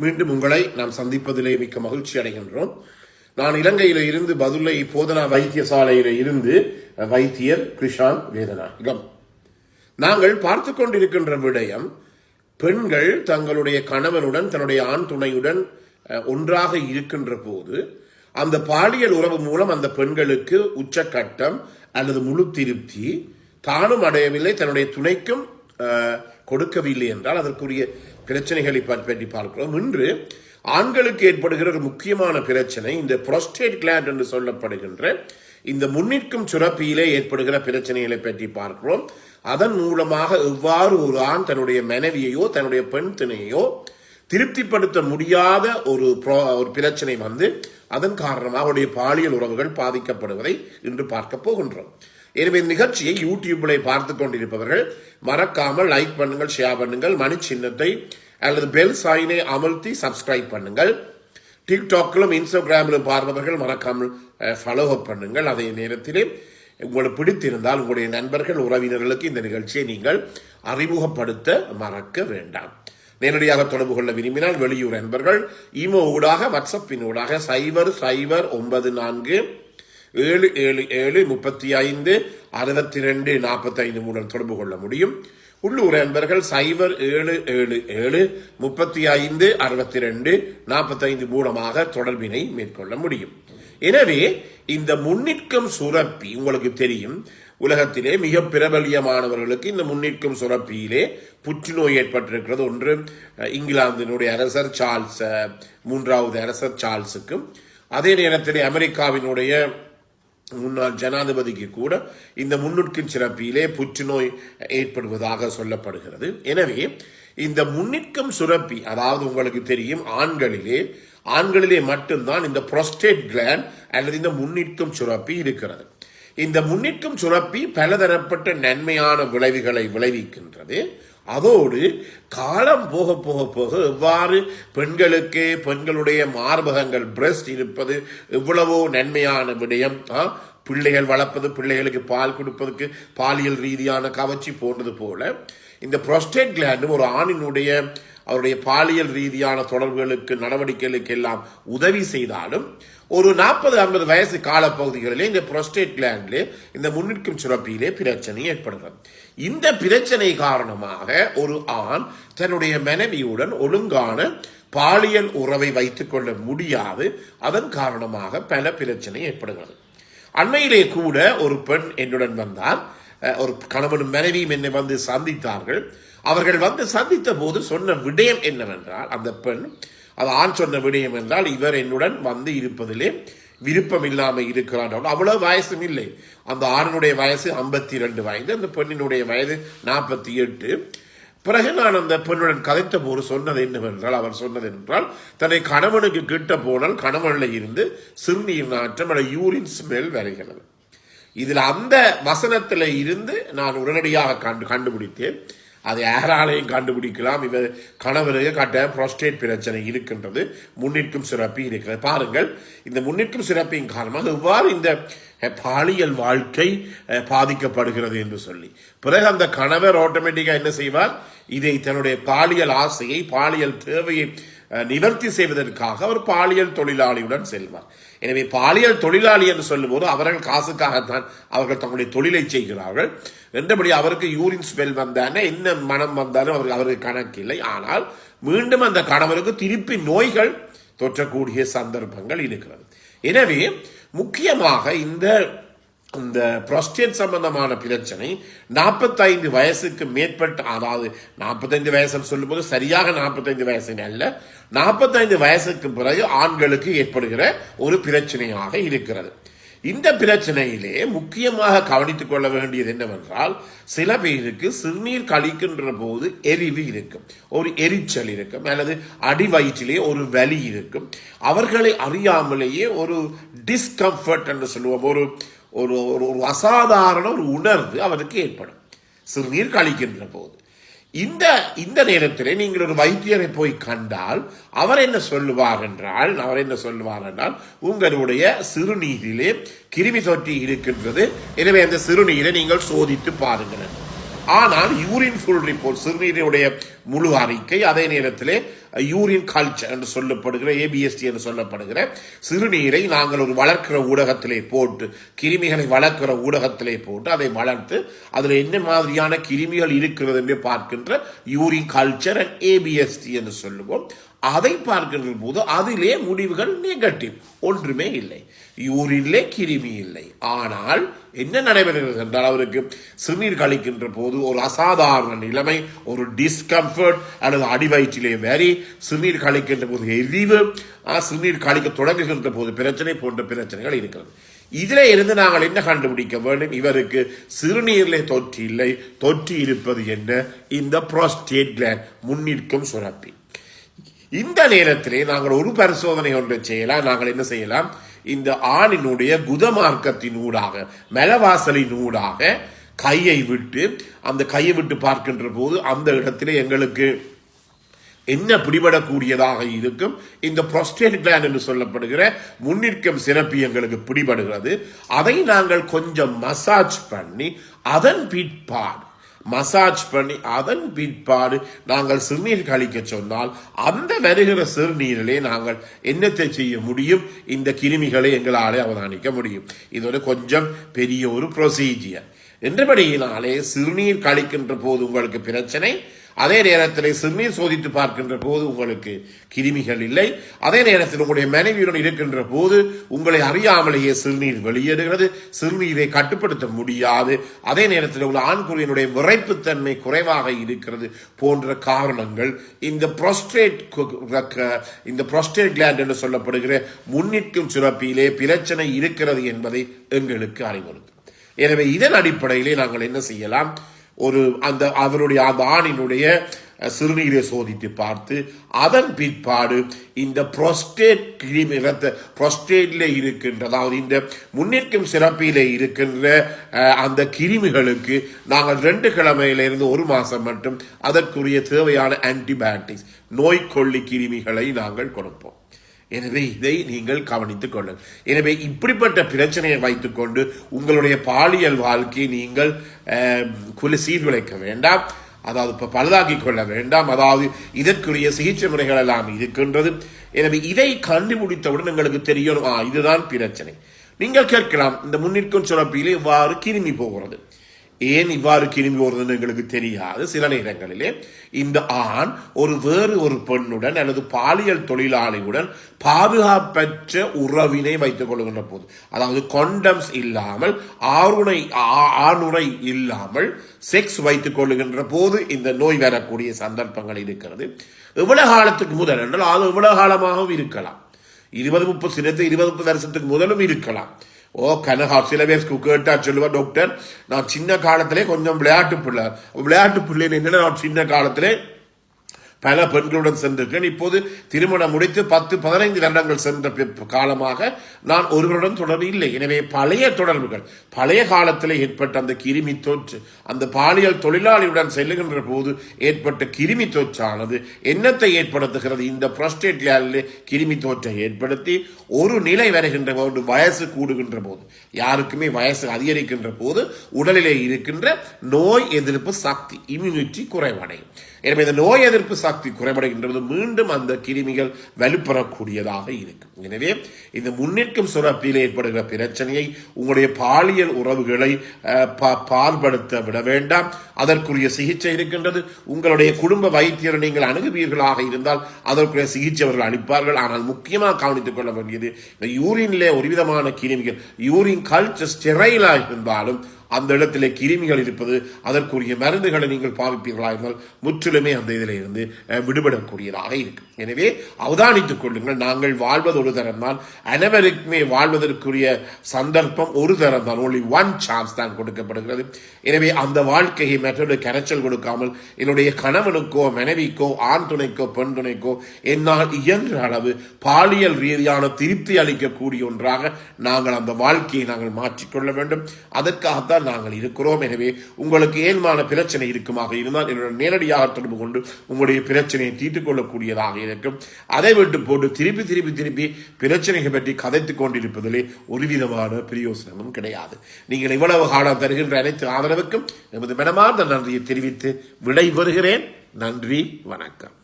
மீண்டும் உங்களை நாம் சந்திப்பதிலே மிக்க மகிழ்ச்சி அடைகின்றோம். நான் இலங்கையில இருந்து பதுளை போதனா வைத்தியசாலையில இருந்து வைத்தியர் கிருஷான் வேதநாயகம். நாங்கள் பார்த்து கொண்டிருக்கின்ற விடயம், பெண்கள் தங்களுடைய கணவனுடன் தன்னுடைய ஆண் துணையுடன் ஒன்றாக இருக்கின்ற போது அந்த பாலியல் உறவு மூலம் அந்த பெண்களுக்கு உச்சக்கட்டம் அல்லது முழு திருப்தி தானும் அடையவில்லை, தன்னுடைய துணைக்கும் கொடுக்கவில்லை என்றால் அதற்குரிய பிரச்சனைகளை பற்றி பார்க்கிறோம். இன்று ஆண்களுக்கு ஏற்படுகிற ஒரு முக்கியமான பிரச்சனை இந்த புரோஸ்டேட் கிளாண்ட் என்று சொல்லப்படுகின்ற இந்த முன்னிற்கும் சுரப்பியிலே ஏற்படுகிற பிரச்சனைகளை பற்றி பார்க்கிறோம். அதன் மூலமாக எவ்வாறு ஒரு ஆண் தன்னுடைய மனைவியையோ தன்னுடைய பெண் துணையோ திருப்திப்படுத்த முடியாத ஒரு பிரச்சனை வந்து அதன் காரணமாக அவருடைய பாலியல் உறவுகள் பாதிக்கப்படுவதை இன்று பார்க்க போகின்றோம். எனவே இந்த நிகழ்ச்சியை யூடியூப்ல பார்த்து கொண்டிருப்பவர்கள் மறக்காமல் லைக் பண்ணுங்கள், ஷேர் பண்ணுங்கள், மணி சின்னத்தை அல்லது பெல் சைனை அமர்த்தி சப்ஸ்கிரைப் பண்ணுங்கள். டிக்டாக்கிலும் இன்ஸ்டாகிராமிலும் பார்ப்பவர்கள் மறக்காமல் ஃபாலோ அப் பண்ணுங்கள். அதே நேரத்திலே உங்களுக்கு பிடித்திருந்தால் உங்களுடைய நண்பர்கள் உறவினர்களுக்கு இந்த நிகழ்ச்சியை நீங்கள் அறிமுகப்படுத்த மறக்க வேண்டாம். நேரடியாக தொடர்பு கொள்ள விரும்பினால் வெளியூர் நண்பர்கள் ஈமோ ஊடாக, வாட்ஸ்அப்பின் ஊடாக 0094 777 35 62 45 மூலம் தொடர்பு கொள்ள முடியும். உள்ளூர் நண்பர்கள் 0777 35 62 45 மூலமாக தொடர்பினை மேற்கொள்ள முடியும். எனவே இந்த முன்னிற்கும் சுரப்பி உங்களுக்கு தெரியும், உலகத்திலே மிக பிரபலியமானவர்களுக்கு இந்த முன்னிற்கும் சுரப்பியிலே புற்றுநோய் ஏற்பட்டிருக்கிறது. ஒன்று இங்கிலாந்தினுடைய அரசர் சார்ல்ஸ், மூன்றாவது அரசர் சார்ல்ஸுக்கும், அதே நேரத்திலே அமெரிக்காவினுடைய முன்னாள் ஜனாதிபதிக்கு கூட இந்த முன்னிற்கும் சுரப்பியிலே புற்றுநோய் ஏற்படுவதாக சொல்லப்படுகிறது. எனவே இந்த முன்னிற்கும் சுரப்பி, அதாவது உங்களுக்கு தெரியும் ஆண்களிலே மட்டும்தான் இந்த புரோஸ்டேட் கிளாண்ட் அல்லது இந்த முன்னிற்கும் சுரப்பி இருக்கிறது. இந்த முன்னிற்கும் சுரப்பி பலதரப்பட்ட நன்மையான விளைவுகளை விளைவிக்கின்றது. அதோடு காலம் போக போக போக எவ்வாறு பெண்களுடைய மார்பகங்கள் பிரஸ்ட் இருப்பது எவ்வளவோ நன்மையான விடயம், பிள்ளைகள் வளர்ப்பது, பிள்ளைகளுக்கு பால் கொடுப்பதற்கு பாலியல் ரீதியான கவர்ச்சி போன்றது போல இந்த புரோஸ்டேட் கிளாண்டும் ஒரு ஆணினுடைய அவருடைய பாலியல் ரீதியான தொடர்புகளுக்கு நடவடிக்கைகளுக்கு எல்லாம் உதவி செய்தாலும் ஒரு 40-50 வயசு காலப்பகுதிகளிலே இந்த புரோஸ்டேட் கிளாண்டிலே இந்த முன்னிற்கும் சுரப்பியிலே பிரச்சனை ஏற்படுகிறது. இந்த பிரச்சனை காரணமாக ஒரு ஆண் தன்னுடைய மனைவியுடன் ஒழுங்கான பாலியல் உறவை வைத்துக் கொள்ள முடியாது. அதன் காரணமாக பல பிரச்சனை ஏற்படுகிறது. அண்மையிலே கூட ஒரு பெண் என்னுடன் வந்தார். ஒரு கணவனும் மனைவியும் என்னை வந்து சந்தித்தார்கள். அவர்கள் வந்து சந்தித்த போது சொன்ன விடயம் என்னவென்றால், அந்த பெண் அது ஆண் சொன்ன விடயம் என்றால், இவர் என்னுடன் வந்து இருப்பதிலே விருப்பம் இல்லாமல் இருக்கிறார். அவ்வளவு வயசும் இல்லை. அந்த ஆணினுடைய வயசு 52 வயது, அந்த பெண்ணினுடைய வயது 48. பிறகு நான் அந்த பெண்ணுடன் கதைத்த போது சொன்னது என்னவென்றால், அவர் சொன்னது என்றால், தன்னை கணவனுக்கு கிட்ட போனால் கணவனில் இருந்து சிறுநீர் நாற்றம் அல்லது யூரின் ஸ்மெல் வருகிறது. இதில் அந்த வசனத்தில் இருந்து நான் உடனடியாக கண்டுபிடித்தேன். அதை யாராலையும் கண்டுபிடிக்கலாம், இவர் கணவருக்கு கட்ட புரோஸ்டேட் பிரச்சனை இருக்கின்றது, முன்னிற்கும் சுரப்பி இருக்கிறது. பாருங்கள், இந்த முன்னிற்கும் சுரப்பியின் காரணமாக எவ்வாறு இந்த பாலியல் வாழ்க்கை பாதிக்கப்படுகிறது என்று சொல்லி, பிறகு அந்த கணவர் ஆட்டோமேட்டிக்கா என்ன செய்வார், இதை தன்னுடைய பாலியல் ஆசையை, பாலியல் தேவையை நிவர்த்தி செய்வதற்காக அவர் பாலியல் தொழிலாளியுடன் செல்வார். எனவே பாலியல் தொழிலாளி என்று சொல்லும் போது அவர்கள் காசுக்காகத்தான் அவர்கள் தங்களுடைய தொழிலை செய்கிறார்கள் என்றபடி அவருக்கு யூரின் ஸ்மெல் வந்தானே என்ன மனம் வந்தாலும் அவருக்கு கணக்கில்லை. ஆனால் மீண்டும் அந்த கணவருக்கு திருப்பி நோய்கள் தொற்றக்கூடிய சந்தர்ப்பங்கள் இருக்கிறது. எனவே முக்கியமாக இந்த புரோஸ்டேட் சம்பந்தமான பிரச்சனை 45 வயசுக்கு மேற்பட்ட, அதாவது 45 வயசுன்னு சொல்லும் போது சரியாக 45 வயசு அல்ல, 45 வயசுக்கு பிறகு ஆண்களுக்கு ஏற்படுகிற ஒரு பிரச்சனையாக இருக்கிறது. இந்த பிரச்சனையிலே முக்கியமாக கவனித்துக் கொள்ள வேண்டியது என்னவென்றால், சில பேருக்கு சிறுநீர் கழிக்கின்ற போது எரிவு இருக்கும், ஒரு எரிச்சல் இருக்கும், அல்லது அடிவயிற்றிலே ஒரு வலி இருக்கும். அவர்களை அறியாமலேயே ஒரு டிஸ்கம்ஃபர்ட் என்று சொல்லுவோம், ஒரு ஒரு ஒரு அசாதாரண ஒரு உணர்வு அவருக்கு ஏற்படும் சிறுநீர் கழிக்கின்ற போது. இந்த நேரத்திலே நீங்கள் ஒரு வைத்தியரை போய் கண்டால் அவர் என்ன சொல்லுவார் என்றால், உங்களுடைய சிறுநீரிலே கிருமி தொற்றி இருக்கின்றது, எனவே அந்த சிறுநீரை நீங்கள் சோதித்து பாருங்கள். ஆனால் யூரின் ஃபுல் ரிப்போர்ட், சிறுநீருடைய முழு அறிக்கை. அதே நேரத்திலே யூரின் கல்ச்சர் என்று சொல்லப்படுகிற ABST என்று சொல்லப்படுகிற சிறுநீரை நாங்கள் ஒரு வளர்க்கிற ஊடகத்திலே போட்டு, கிருமிகளை வளர்க்கிற ஊடகத்திலே போட்டு அதை வளர்த்து அதில் என்ன மாதிரியான கிருமிகள் இருக்கிறது என்று பார்க்கின்ற யூரின் கல்ச்சர் அண்ட் ABST என்று சொல்லுவோம். அதை பார்க்கின்ற போது அதிலே முடிவுகள் நெகட்டிவ், ஒன்றுமே இல்லை, யூரின்லே கிருமி இல்லை. ஆனால் என்ன நடைபெறுகிறது என்றால் அவருக்கு சிறுநீர் கழிக்கின்ற போது ஒரு அசாதாரண நிலைமை, ஒரு டிஸ்கம்ஃபர்ட் அல்லது அடிவயிற்றிலே வரி, சிறுநீர் கழிக்கின்ற போது எரிவு, சிறுநீர் கழிக்க தொடங்குகின்ற போது பிரச்சனை போன்ற பிரச்சனைகள் இருக்கிறது. இதிலே இருந்து நாங்கள் என்ன கண்டுபிடிக்க வேண்டும்? இவருக்கு சிறுநீரிலே தொற்று இல்லை, தொற்று இருப்பது என்ன? இந்த புரோஸ்டேட் கிளாண்ட், முன்னிற்கும் சுரப்பி. இந்த நேரத்திலே நாங்கள் ஒரு பரிசோதனை ஒன்றை செய்யலாம். நாங்கள் என்ன செய்யலாம்? இந்த ஆணினுடைய குதமார்க்கத்தின் ஊடாக, மலவாசலின் ஊடாக கையை விட்டு, அந்த கையை விட்டு பார்க்கின்ற போது அந்த இடத்திலே எங்களுக்கு என்ன பிடிபடக்கூடியதாக இருக்கும்? இந்த புரோஸ்டேட் கிளாண்ட் என்று சொல்லப்படுகிற முன்னிற்கும் சிறப்பி எங்களுக்கு பிடிபடுகிறது. அதை நாங்கள் கொஞ்சம் மசாஜ் பண்ணி அதன் பிற்பாடு நாங்கள் சிறுநீர் கழிக்க சொன்னால் அந்த வருகிற சிறுநீரிலே நாங்கள் என்னத்தை செய்ய முடியும்? இந்த கிருமிகளை எங்களாலே அவதானிக்க முடியும். இது ஒரு கொஞ்சம் பெரிய ஒரு ப்ரொசீஜர். என்றபடியினாலே சிறுநீர் கழிக்கின்ற போது உங்களுக்கு பிரச்சனை, அதே நேரத்தில் சிறுநீர் சோதித்து பார்க்கின்ற போது உங்களுக்கு கிருமிகள் இல்லை, அதே நேரத்தில் உங்களுடைய மனைவியுடன் இருக்கின்ற போது உங்களை அறியாமலேயே சிறுநீர் வெளியேறுகிறது, சிறுநீரை கட்டுப்படுத்த முடியாது, அதே நேரத்தில் உள்ள ஆண்குறியினுடைய விரைப்புத்தன்மை குறைவாக இருக்கிறது போன்ற காரணங்கள் இந்த புரோஸ்டேட் கிளாண்ட் என்று சொல்லப்படுகிற முன்னிற்கும் சுரப்பியிலே பிரச்சனை இருக்கிறது என்பதை எங்களுக்கு அறிவுறுத்தும். எனவே இதன் அடிப்படையிலே நாங்கள் என்ன செய்யலாம்? அவருடைய அந்த ஆணினுடைய சிறுநீரை சோதித்து பார்த்து அதன் பிற்பாடு இந்த புரோஸ்டேட்ல இருக்கின்ற, அதாவது இந்த முன்னிற்கும் சிறப்பிலே இருக்கின்ற அந்த கிருமிகளுக்கு நாங்கள் 2 கிழமையிலிருந்து 1 மாசம் மட்டும் அதற்குரிய தேவையான ஆன்டிபயோட்டிக்ஸ், நோய்க்கொல்லி கிருமிகளை நாங்கள் கொடுப்போம். எனவே இதை நீங்கள் கவனித்துக் கொள்ளுங்கள். எனவே இப்படிப்பட்ட பிரச்சனையை வைத்துக்கொண்டு உங்களுடைய பாலியல் வாழ்க்கையை நீங்கள் சீர்குலைக்க வேண்டாம், அதாவது பழுதாக்கிக் கொள்ள வேண்டாம். அதாவது இதற்குரிய சிகிச்சை முறைகள் எல்லாம் இருக்கின்றது. எனவே இதை கண்டுபிடித்தவுடன் உங்களுக்கு தெரியும், இதுதான் பிரச்சனை. நீங்கள் கேட்கலாம், இந்த முன்னிற்கும் சுரப்பிலே இவ்வாறு கிருமி போகிறது, ஏன் இவ்வாறு கிருமி போகிறதுன்னு எங்களுக்கு தெரியாது. சில நேரங்களிலே இந்த ஆண் வேறு ஒரு பெண்ணுடன் அல்லது பாலியல் தொழிலாளியுடன் பாதுகாப்பற்ற உறவினை வைத்துக் கொள்கின்ற போது, அதாவது கொண்டம்ஸ் இல்லாமல், ஆணுரை இல்லாமல் செக்ஸ் வைத்துக் கொள்ளுகின்ற போது இந்த நோய் வரக்கூடிய சந்தர்ப்பங்கள் இருக்கிறது. எவ்வளவு காலத்துக்கு முதல் என்றால் அது எவ்வளவு காலமாகவும் இருக்கலாம், 20-30 வருஷத்துக்கு முதலும் இருக்கலாம். சில பேர் கேட்டா சொல்லுவா, டாக்டர் நான் சின்ன காலத்திலே கொஞ்சம் விளையாட்டு பிள்ளை என்னன்னா, நான் சின்ன காலத்திலே பல பெண்களுடன் சென்றிருக்கேன், இப்போது திருமணம் முடித்து 10-15 வருடங்கள் சென்ற காலமாக நான் ஒருவருடன் தொடர்பு இல்லை. எனவே பழைய தொடர்புகள், பழைய காலத்தில் ஏற்பட்ட அந்த கிருமி தொற்று, அந்த பாலியல் தொழிலாளியுடன் செல்லுகின்ற போது ஏற்பட்ட கிருமி தொற்றானது என்னத்தை ஏற்படுத்துகிறது? இந்த புரோஸ்டேட் கிளாண்டிலே கிருமி தொற்றை ஏற்படுத்தி ஒரு நிலை வருகின்ற போது, வயசு கூடுகின்ற போது, யாருக்குமே வயசு அதிகரிக்கின்ற போது உடலிலே இருக்கின்ற நோய் எதிர்ப்பு சக்தி, இம்யூனிட்டி குறைவடையும். எனவே இந்த நோய் எதிர்ப்பு சக்தி குறைபடுகின்றது, மீண்டும் அந்த கிருமிகள் வலுப்பெறக்கூடியதாக இருக்கும். எனவே இந்த முன்னிற்கும் சுரப்பில் ஏற்படுகிற பிரச்சனையை உங்களுடைய பாலியல் உறவுகளை பால்படுத்த விட வேண்டாம். அதற்குரிய சிகிச்சை இருக்கின்றது. உங்களுடைய குடும்ப வைத்தியரை நீங்கள் அணுகுவீர்களாக இருந்தால் அதற்குரிய சிகிச்சை அவர்கள் அளிப்பார்கள். ஆனால் முக்கியமாக கவனித்துக் கொள்ள வேண்டியது, இந்த யூரின்ல ஒரு விதமான கிருமிகள், யூரின் கல்ச்சர் ஸ்டெரைலாக இருந்தாலும் அந்த இடத்திலே கிருமிகள் இருப்பது, அதற்குரிய மருந்துகளை நீங்கள் பாவிப்பீர்களா இருந்தால் முற்றிலுமே அந்த இதில் இருந்து விடுபடக்கூடியதாக இருக்கும். எனவே அவதானித்துக் கொள்ளுங்கள். நாங்கள் வாழ்வது ஒரு தரம் தான், அனைவருக்குமே வாழ்வதற்குரிய சந்தர்ப்பம் ஒரு தரம் தான், only one chance தான் கொடுக்கப்படுகிறது. எனவே அந்த வாழ்க்கையை மற்றொரு கரைச்சல் கொடுக்காமல் என்னுடைய கணவனுக்கோ மனைவிக்கோ ஆண் துணைக்கோ பெண் துணைக்கோ என்னால் இயன்ற அளவு பாலியல் ரீதியான திருப்தி அளிக்கக்கூடிய ஒன்றாக நாங்கள் அந்த வாழ்க்கையை நாங்கள் மாற்றிக்கொள்ள வேண்டும். அதற்காகத்தான் நாங்கள் இருக்கிறோம். எனவே உங்களுக்கு ஏழ்மான பிரச்சனை இருக்குமாக இருந்தால் என்னுடைய நேரடியாக தொடர்பு கொண்டு உங்களுடைய பிரச்சனையை தீர்த்துக் கொள்ளக்கூடியதாக இருக்கும். அதை விட்டு போட்டு திருப்பி பிரச்சனைகளை பற்றி கதைத்துக் கொண்டிருப்பதிலே ஒரு விதமான பிரயோசனமும் கிடையாது. நீங்கள் இவ்வளவு காலம் தருகின்ற அனைத்து ஆதரவுக்கும் எமது மனமார்ந்த நன்றியை தெரிவித்து விடை பெறுகிறேன். நன்றி, வணக்கம்.